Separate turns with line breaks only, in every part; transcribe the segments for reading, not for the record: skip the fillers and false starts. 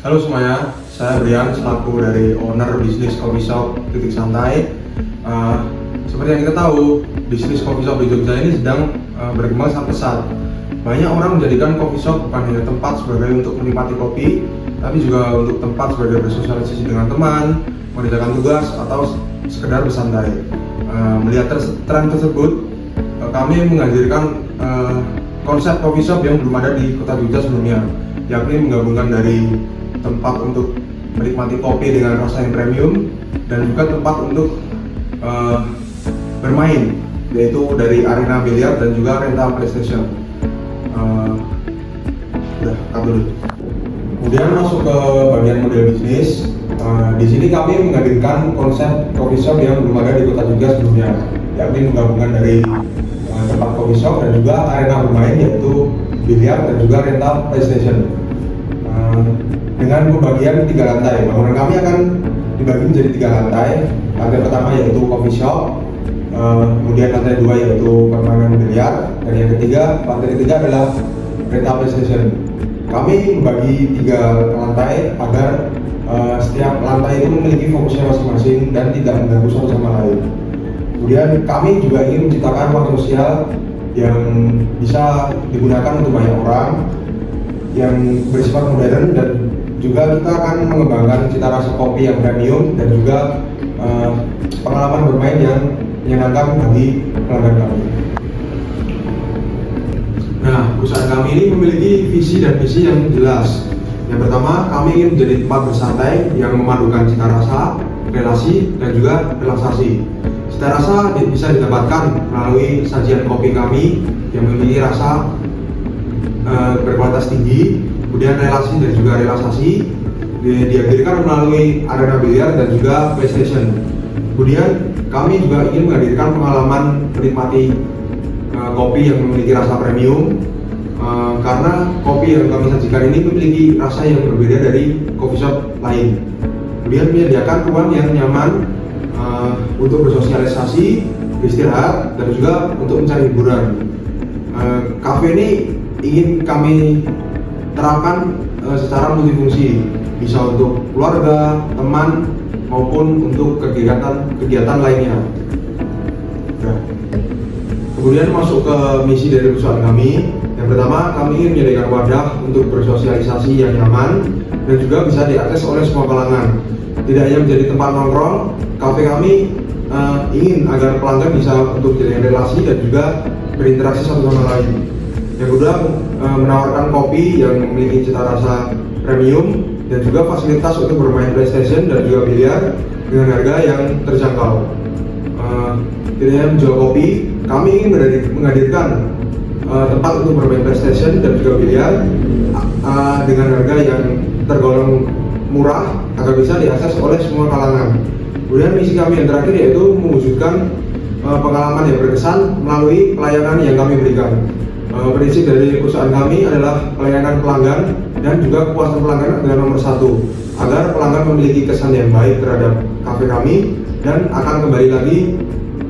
Halo semuanya, saya Brian selaku dari owner bisnis coffee shop Titik Santai. Seperti yang kita tahu, bisnis coffee shop di Jogja ini sedang berkembang sangat pesat. Banyak orang menjadikan coffee shop bukan hanya tempat sebagai untuk menikmati kopi, tapi juga untuk tempat sebagai bersosialisasi dengan teman, mengerjakan tugas, atau sekedar bersantai. Melihat tren tersebut, kami menghadirkan konsep coffee shop yang belum ada di kota Jogja sebelumnya, yakni menggabungkan dari tempat untuk menikmati kopi dengan rasa yang premium dan juga tempat untuk bermain, yaitu dari arena biliar dan juga rental PlayStation. Udah, cut dulu. Kemudian masuk ke bagian model bisnis. Di sini kami menghadirkan konsep coffee shop yang belum ada di kota Jogja sebelumnya, yakni menggabungkan dari tempat coffee shop dan juga arena bermain, yaitu biliar dan juga rental PlayStation. Dengan pembagian 3 lantai, bangunan kami akan dibagi menjadi 3 lantai. Lantai pertama yaitu coffee shop, kemudian lantai 2 yaitu permainan biliar, dan yang ketiga, lantai ketiga adalah rental PlayStation. Kami membagi 3 lantai agar setiap lantai itu memiliki fokusnya masing-masing dan tidak mengganggu satu sama lain. Kemudian kami juga ingin menciptakan ruang sosial yang bisa digunakan untuk banyak orang, yang bersifat modern, dan juga kita akan mengembangkan cita rasa kopi yang premium dan juga pengalaman bermain yang menyenangkan bagi pelanggan kami. Nah, perusahaan kami ini memiliki visi dan misi yang jelas. Yang pertama, kami ingin menjadi tempat bersantai yang memadukan cita rasa, relasi, dan juga relaksasi. Cita rasa bisa didapatkan melalui sajian kopi kami yang memiliki rasa berkualitas tinggi. Kemudian relasi dan juga relaksasi dihadirkan melalui arena biliar dan juga PlayStation. Kemudian kami juga ingin menghadirkan pengalaman menikmati kopi yang memiliki rasa premium, karena kopi yang kami sajikan ini memiliki rasa yang berbeda dari coffee shop lain. Kemudian menyediakan ruang yang nyaman untuk bersosialisasi, beristirahat, dan juga untuk mencari hiburan. Cafe ini ingin kami terapkan secara multifungsi, bisa untuk keluarga, teman, maupun untuk kegiatan lainnya. Nah, kemudian masuk ke misi dari perusahaan kami. Yang pertama, kami ingin menyediakan wadah untuk bersosialisasi yang nyaman dan juga bisa diakses oleh semua kalangan. Tidak hanya menjadi tempat nongkrong, kafe kami ingin agar pelanggan bisa untuk menjalin relasi dan juga berinteraksi satu sama lain. Yang kedua, menawarkan kopi yang memiliki cita rasa premium dan juga fasilitas untuk bermain PlayStation dan juga biliar dengan harga yang terjangkau. Tidak hanya menjual kopi, kami ingin menghadirkan tempat untuk bermain PlayStation dan juga biliar dengan harga yang tergolong murah agar bisa diakses oleh semua kalangan. Kemudian misi kami yang terakhir yaitu mewujudkan pengalaman yang berkesan melalui pelayanan yang kami berikan. Prinsip dari perusahaan kami adalah pelayanan pelanggan dan juga kepuasan pelanggan adalah nomor 1, agar pelanggan memiliki kesan yang baik terhadap kafe kami dan akan kembali lagi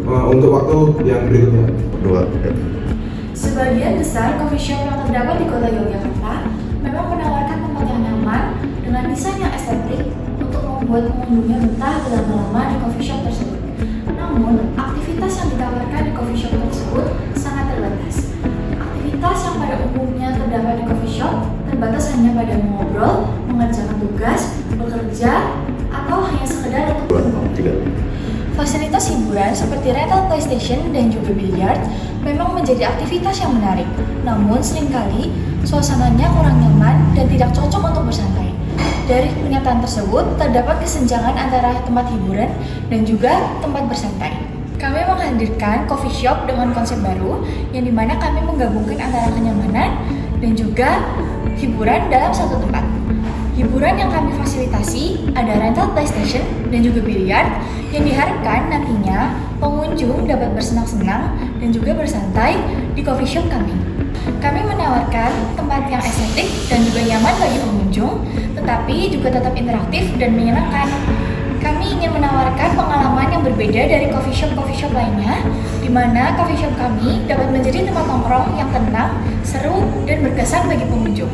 untuk waktu yang berikutnya.
Sebagian besar coffee shop yang terdapat di kota Yogyakarta memang menawarkan tempat yang nyaman dengan desain yang estetik untuk membuat pengunjungnya betah berlama-lama di coffee shop tersebut. Namun, aktivitas yang ditawarkan di coffee shop tersebut sangat terbatas. Aktivitas yang pada umumnya terdapat di coffee shop terbatas hanya pada mengobrol, mengerjakan tugas, bekerja, atau hanya sekedar untuk berkopi. Fasilitas hiburan seperti rental PlayStation dan juga biliar memang menjadi aktivitas yang menarik. Namun seringkali suasananya kurang nyaman dan tidak cocok untuk bersantai. Dari pernyataan tersebut terdapat kesenjangan antara tempat hiburan dan juga tempat bersantai. Kami menghadirkan coffee shop dengan konsep baru yang dimana kami menggabungkan antara kenyamanan dan juga hiburan dalam satu tempat. Hiburan yang kami fasilitasi ada rental PlayStation dan juga biliar yang diharapkan nantinya pengunjung dapat bersenang-senang dan juga bersantai di coffee shop kami. Kami menawarkan tempat yang estetik dan juga nyaman bagi pengunjung, tetapi juga tetap interaktif dan menyenangkan. Kami ingin menawarkan pengalaman yang berbeda dari coffee shop lainnya, di mana coffee shop kami dapat menjadi tempat nongkrong yang tenang, seru, dan berkesan bagi pengunjung.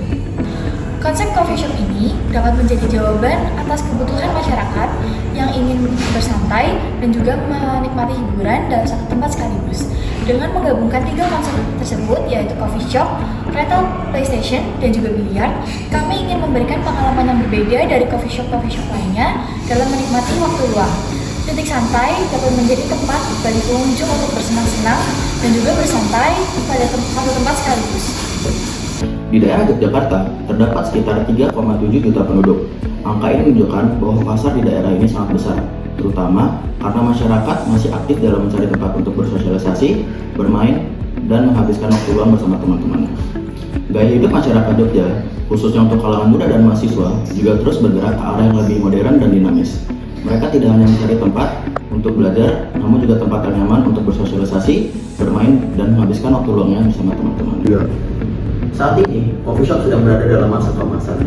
Konsep coffee shop ini dapat menjadi jawaban atas kebutuhan masyarakat yang ingin bersantai dan juga menikmati hiburan dalam satu tempat sekaligus. Dengan menggabungkan 3 konsep tersebut, yaitu coffee shop, rental PlayStation, dan juga biliar, kami ingin memberikan pengalaman yang berbeda dari coffee shop lainnya dalam menikmati waktu luang. Titik santai dapat menjadi tempat bagi pengunjung untuk bersenang-senang dan juga bersantai pada satu tempat sekaligus.
Di daerah Yogyakarta terdapat sekitar 3,7 juta penduduk. Angka ini menunjukkan bahwa pasar di daerah ini sangat besar, terutama karena masyarakat masih aktif dalam mencari tempat untuk bersosialisasi, bermain, dan menghabiskan waktu luang bersama teman-temannya. Gaya hidup masyarakat Jogja, khususnya untuk kalangan muda dan mahasiswa, juga terus bergerak ke arah yang lebih modern dan dinamis. Mereka tidak hanya mencari tempat untuk belajar, namun juga tempat yang nyaman untuk bersosialisasi, bermain, dan menghabiskan waktu luangnya bersama teman-teman. Saat ini, coffee shop sedang berada dalam masa keemasannya.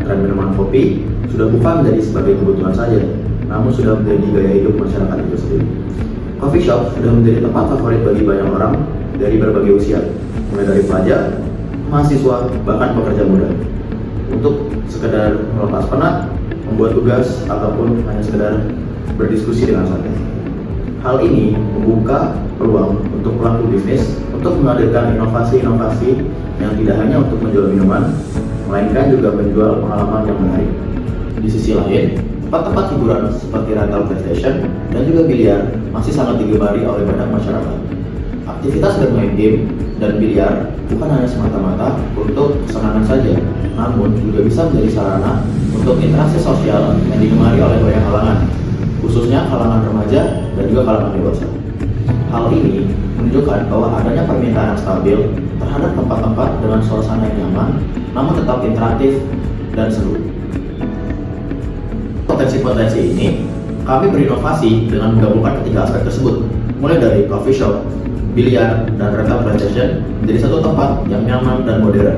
Tren minuman kopi sudah bukan menjadi sebagai kebutuhan saja, namun sudah menjadi gaya hidup masyarakat itu sendiri. Coffee shop sudah menjadi tempat favorit bagi banyak orang dari berbagai usia, mulai dari pelajar, mahasiswa, bahkan pekerja muda. Untuk sekedar melepas penat, membuat tugas, ataupun hanya sekedar berdiskusi dengan santai. Hal ini membuka peluang untuk pelaku bisnis untuk menghadirkan inovasi-inovasi yang tidak hanya untuk menjual minuman, melainkan juga menjual pengalaman yang menarik. Di sisi lain, tempat-tempat hiburan seperti rental PlayStation dan juga biliar masih sangat digemari oleh banyak masyarakat. Aktivitas bermain game dan biliar bukan hanya semata-mata untuk kesenangan saja, namun juga bisa menjadi sarana untuk interaksi sosial yang digemari oleh banyak kalangan, khususnya kalangan remaja dan juga kalangan dewasa. Hal ini menunjukkan bahwa adanya permintaan yang stabil terhadap tempat-tempat dengan suasana yang nyaman, namun tetap interaktif dan seru. Potensi-potensi ini kami berinovasi dengan menggabungkan ketiga aspek tersebut, mulai dari coffee shop, biliar, dan rental PlayStation menjadi satu tempat yang nyaman dan modern.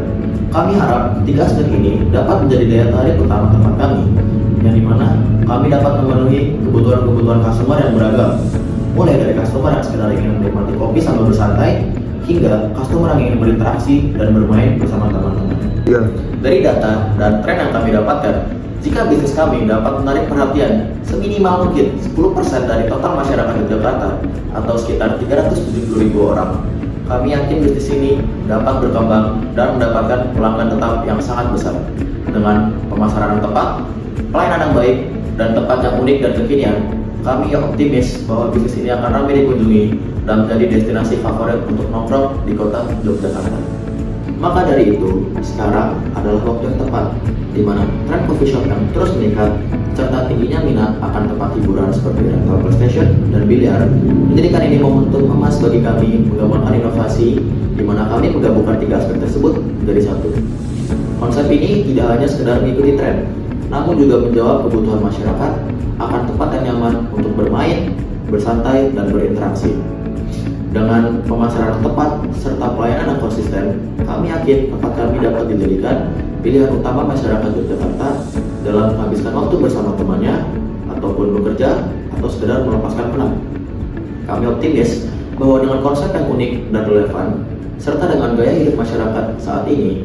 Kami harap 3 aspek ini dapat menjadi daya tarik utama tempat kami, yang dimana kami dapat memenuhi kebutuhan-kebutuhan customer yang beragam, mulai dari customer yang sekedar ingin menikmati kopi sambil bersantai, hingga customer yang ingin berinteraksi dan bermain bersama teman-teman. Dari data dan tren yang kami dapatkan, jika bisnis kami dapat menarik perhatian seminimal mungkin 10% dari total masyarakat Yogyakarta atau sekitar 370.000 orang, kami yakin bisnis ini dapat berkembang dan mendapatkan pelanggan tetap yang sangat besar. Dengan pemasaran yang tepat, pelayanan yang baik, dan tempat yang unik dan kekinian, kami optimis bahwa bisnis ini akan ramai dikunjungi dan menjadi destinasi favorit untuk nongkrong di kota Yogyakarta. Maka dari itu, sekarang adalah waktu yang tepat di mana tren coffee shop yang terus meningkat serta tingginya minat akan tempat hiburan seperti rental PlayStation dan biliar menjadikan ini momentum emas bagi kami menggabungkan inovasi di mana kami menggabungkan 3 aspek tersebut menjadi satu. Konsep ini tidak hanya sekedar mengikuti tren, namun juga menjawab kebutuhan masyarakat akan tempat yang nyaman untuk bermain, bersantai, dan berinteraksi. Dengan pemasaran yang tepat serta pelayanan yang konsisten, kami yakin tempat kami dapat dijadikan pilihan utama masyarakat Yogyakarta dalam menghabiskan waktu bersama temannya, ataupun bekerja, atau sekedar melepaskan penat. Kami optimis bahwa dengan konsep yang unik dan relevan, serta dengan gaya hidup masyarakat saat ini,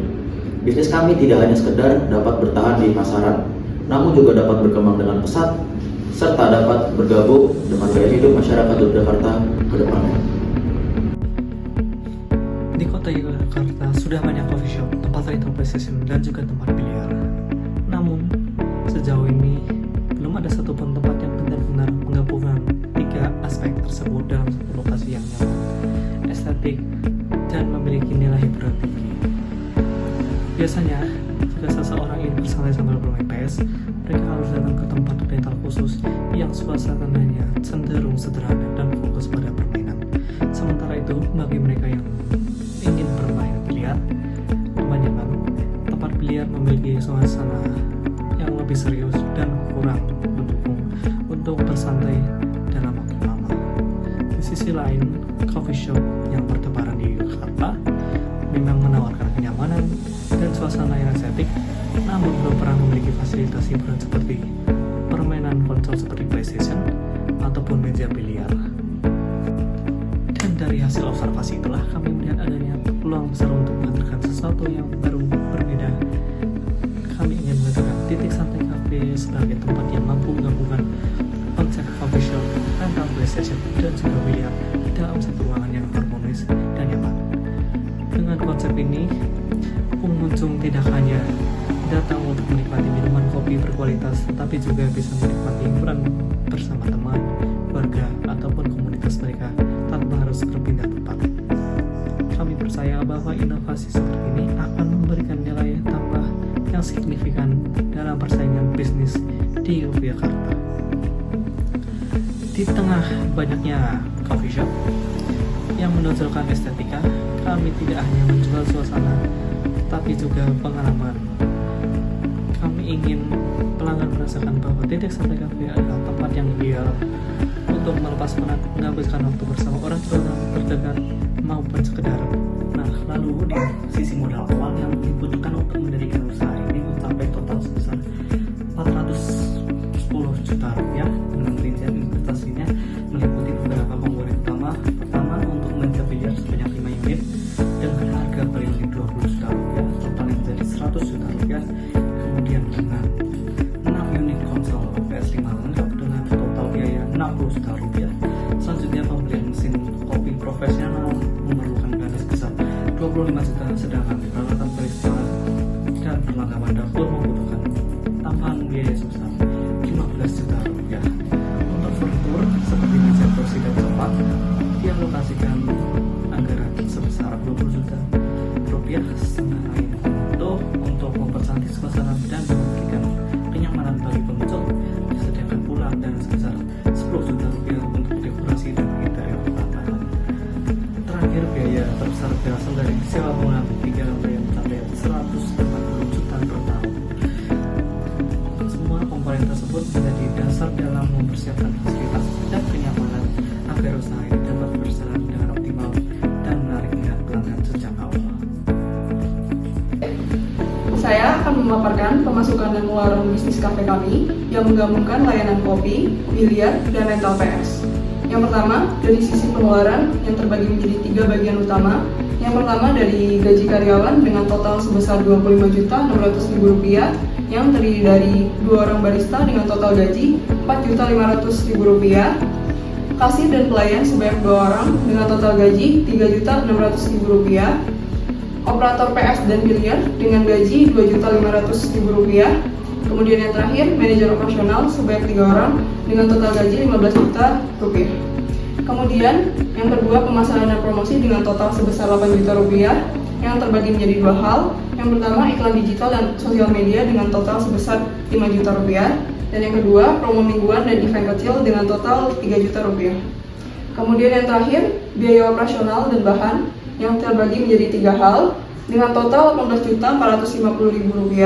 bisnis kami tidak hanya sekedar dapat bertahan di pasaran, namun juga dapat berkembang dengan pesat, serta dapat bergabung dengan gaya hidup masyarakat Yogyakarta ke depannya.
Di kota Yogyakarta sudah banyak coffee shop, tempat rental PlayStation, dan juga tempat biliar. Namun, sejauh ini belum ada satupun tempat yang benar-benar menggabungkan 3 aspek tersebut dalam satu lokasi yang nyaman, estetik, dan memiliki nilai hiburan tinggi. Biasanya, jika seseorang ingin bersantai sambil bermain PS, mereka harus datang ke tempat rental khusus yang suasananya cenderung sederhana dan fokus pada permainan. Sementara itu, bagi mereka yang ingin bermain biliar, kebanyakan tempat biliar memiliki suasana yang lebih serius dan kurang mendukung untuk bersantai dalam waktu lama. Di sisi lain, coffee shop yang bertebaran di Yogyakarta memang menawarkan kenyamanan dan suasana yang estetik, namun belum pernah memiliki fasilitas hiburan seperti permainan konsol seperti PlayStation ataupun meja biliar. Dan dari hasil observasi itulah kami melihat adanya peluang besar untuk menghadirkan sesuatu yang baru, berbeda, Titik Santai Cafe sebagai tempat yang mampu menggabungkan konsep coffee shop, rental PlayStation, dan juga biliar dalam satu ruangan yang harmonis dan nyaman. Dengan konsep ini, pengunjung tidak hanya datang untuk menikmati minuman kopi berkualitas, tapi juga bisa menikmati hiburan bersama teman, keluarga, ataupun komunitas mereka tanpa harus berpindah tempat. Kami percaya bahwa inovasi seperti ini akan memberikan nilai tambah yang signifikan dalam persaingan bisnis di Yogyakarta. Di tengah banyaknya coffee shop yang menonjolkan estetika, kami tidak hanya menjual suasana, tapi juga pengalaman. Kami ingin pelanggan merasakan bahwa Titik Santai Cafe adalah tempat yang ideal untuk melepas penat, menghabiskan waktu bersama orang tua terdekat maupun sekedar. Nah, lalu di sisi modal awal yang dibutuhkan untuk mendirikan usaha ini mencapai total sebesar 410 juta rupiah dengan rincian investasinya meliputi beberapa komponen utama. Pertama, untuk meja biliar sebanyak 5 unit dengan harga preliminary 20 juta rupiah, totalnya menjadi 100 juta rupiah. Kemudian dengan 6 unit konsol PS5 lengkap dengan total biaya 60 juta rupiah. Selanjutnya pembelian mesin kopi profesional memerlukan dana sebesar 25 juta, sedangkan peralatan barista dan perlengkapan dapur membutuhkan tambahan biaya sebesar 15 juta rupiah. Untuk furnitur seperti meja kursi dan sofa dialokasikan anggaran sebesar 20 juta rupiah, setengah lain untuk mempercantik suasana dan memberikan kenyamanan bagi pengunjung. Disediakan pula dana sebesar 10 juta rupiah untuk dekorasi dan interior tambahan. Terakhir, biaya terbesar berasal dari sewa bangunan 3 lantai yang mencapai 180 juta per tahun. Semua komponen tersebut menjadi dasar dalam mempersiapkan fasilitas dan kenyamanan agar usaha ini dapat berjalan dengan optimal dan menarik minat pelanggan sejak awal.
Saya akan memaparkan pemasukan dan pengeluaran bisnis kafe kami yang menggabungkan layanan kopi, biliar, dan rental PS. Yang pertama, dari sisi pengeluaran yang terbagi menjadi 3 bagian utama. Yang pertama dari gaji karyawan dengan total sebesar Rp25.600.000 yang terdiri dari 2 orang barista dengan total gaji Rp4.500.000, kasir dan pelayan sebanyak 2 orang dengan total gaji Rp3.600.000, operator PS dan biliar dengan gaji Rp2.500.000. Kemudian yang terakhir, manajer operasional sebanyak 3 orang dengan total gaji Rp15 juta. Kemudian yang kedua, pemasaran dan promosi dengan total sebesar Rp8 juta yang terbagi menjadi 2 hal. Yang pertama, iklan digital dan sosial media dengan total sebesar Rp5 juta. Dan yang kedua, promo mingguan dan event kecil dengan total Rp3 juta. Kemudian yang terakhir, biaya operasional dan bahan yang terbagi menjadi 3 hal dengan total Rp18.450.000.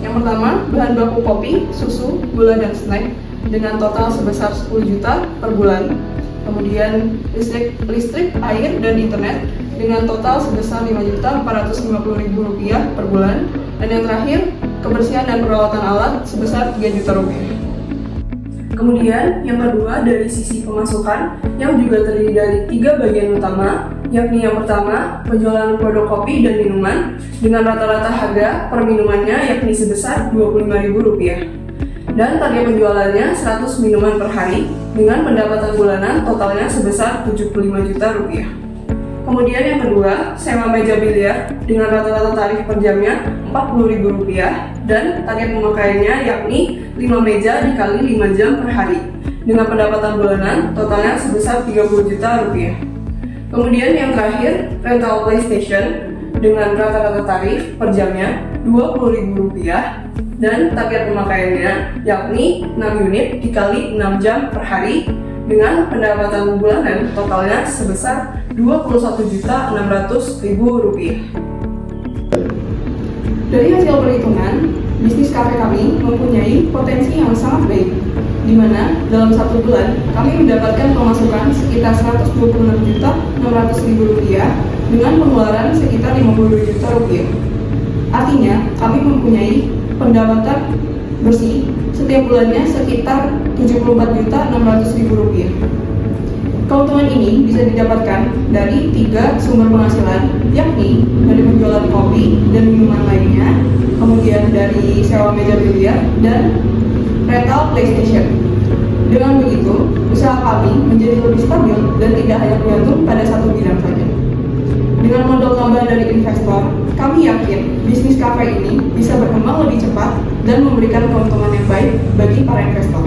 Yang pertama, bahan baku kopi, susu, gula, dan snack dengan total sebesar 10 juta per bulan. Kemudian listrik, air, dan internet dengan total sebesar Rp5.450.000 per bulan. Dan yang terakhir, kebersihan dan perawatan alat sebesar Rp3 juta. Kemudian yang kedua, dari sisi pemasukan yang juga terdiri dari 3 bagian utama, yakni yang pertama, penjualan produk kopi dan minuman dengan rata-rata harga per minumannya yakni sebesar Rp25.000 dan target penjualannya 100 minuman per hari dengan pendapatan bulanan totalnya sebesar Rp75 juta. Kemudian yang kedua, sewa meja biliar dengan rata-rata tarif per jamnya Rp40.000 dan target pemakaiannya yakni 5 meja dikali 5 jam per hari dengan pendapatan bulanan totalnya sebesar Rp30 juta. Kemudian yang terakhir, rental PlayStation dengan rata-rata tarif per jamnya Rp20.000 dan target pemakaiannya yakni 6 unit dikali 6 jam per hari dengan pendapatan bulanan totalnya sebesar Rp21.600.000. Dari hasil perhitungan, bisnis kafe kami mempunyai potensi yang sangat baik, di mana dalam 1 bulan kami mendapatkan pemasukan sekitar Rp126.600.000 dengan pengeluaran sekitar Rp52 juta. Artinya, kami mempunyai pendapatan bersih setiap bulannya sekitar Rp74.600.000. Keuntungan ini bisa didapatkan dari 3 sumber penghasilan, yakni dari penjualan kopi dan minuman lainnya, kemudian dari sewa meja biliar, dan rental PlayStation. Dengan begitu, usaha kami menjadi lebih stabil dan tidak hanya bergantung pada satu bidang saja. Dengan modal tambahan dari investor, kami yakin bisnis kafe ini bisa berkembang lebih cepat dan memberikan keuntungan yang baik bagi para investor.